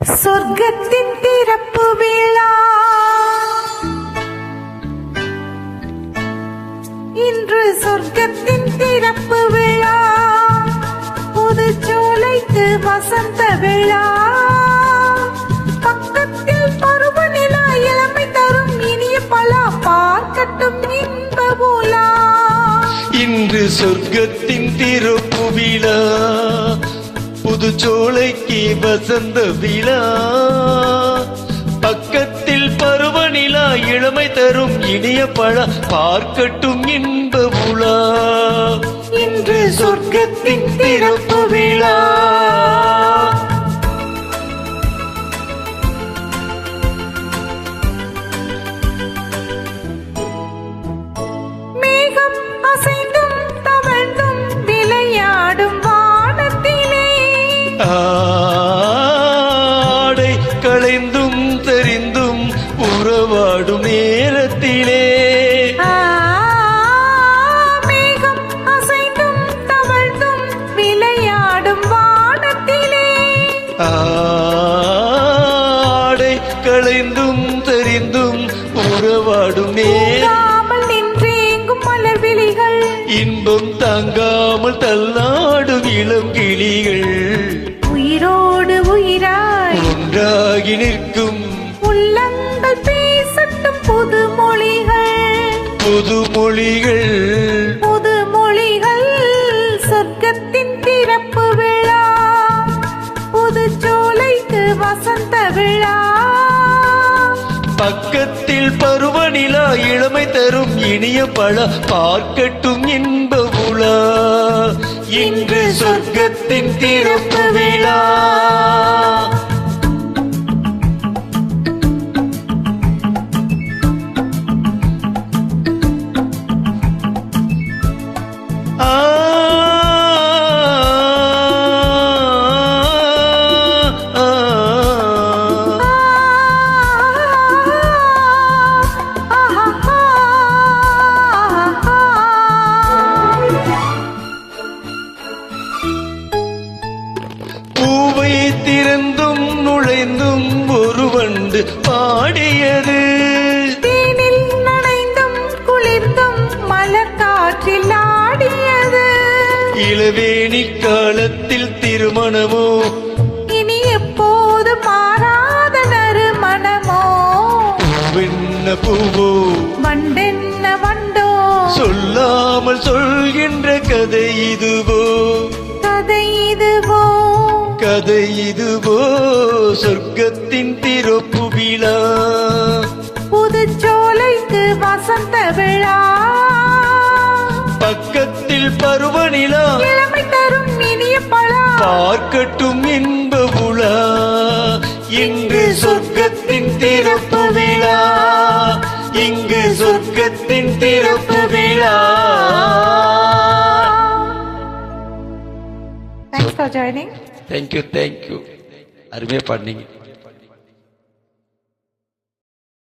சொர்க்கத்தின் திறப்பு விழா இன்று சொர்க்கத்தின் திறப்பு விழா புதுச்சோலைக்கு வசந்த விழா பக்கத்தில் பருவநிலா இளமை தரும் இனிய பலா பார்க்கட்டும் இன்ப உலா இன்று சொர்க்கத்தின் திறப்பு விழா புதுச்சோலைக்கு வசந்த விழா பக்கத்தில் பருவநிலா இளமை தரும் இனிய பழ பார்க்கட்டும் இன்ப உலா இன்று சொர்க்கத்தின் திறப்பு விழா மேகம் அசைந்தும் தவழ்ந்தும் விளையாடும் வானத்திலே ஆடை களைந்தும் தெரிந்தும் உறவாடும் நேரத்திலே மேகம் அசைந்தும் தவழ்ந்தும் விளையாடும் வானத்திலே ஆடை களைந்தும் தெரிந்தும் உறவாடும் தாமல் நின்றேங்கும் மலர் விழிகள் இன்பம் தாங்காமல் தள்ளாடும் இளம் கிளிகள் உயிரோடு உயிராய் ஒன்றாகி நிற்கும் உள்ளங்கள் பேசட்டும் புதுமொழிகள் புதுமொழிகள் புதுமொழிகள் சொர்க்கத்தின் திறப்பு விழா புதுச்சோலைக்கு வசந்த விழா பக்கத்தில் பருவநிலா இளமை தரும் இனிய பழ பார்க்கட்டும் இன்ப உலா இன்று சொர்க்கத்தின் திறப்பு விழா பூவை திறந்தும் நுழைந்தும் ஒரு வண்டு பாடியது தேனில் நனைந்தும் குளிர்ந்தும் மலர் காற்றில் ஆடியது இளவேணி காலத்தில் திருமணமோ இனி எப்போது மாறாத நறுமணமோ பூவென்ன பூவோ வண்டென்ன வண்டோ சொல்லாமல் சொல்கின்ற கதை இதுவோ கதை இதுவோ கதை இதுவோ சொர்க்கத்தின் திறப்பு விழா புதுச்சோலைக்கு வசந்த விழா பக்கத்தில் பருவநிலா இளமை தரும் இனிய பழா பார்க்கட்டும் இன்ப உலா இங்கு சொர்க்கத்தின் திறப்பு விழா இங்கு சொர்க்கத்தின் திறப்பு விழா. Thanks for joining. Thank you. அருமையா பாடுனீங்க.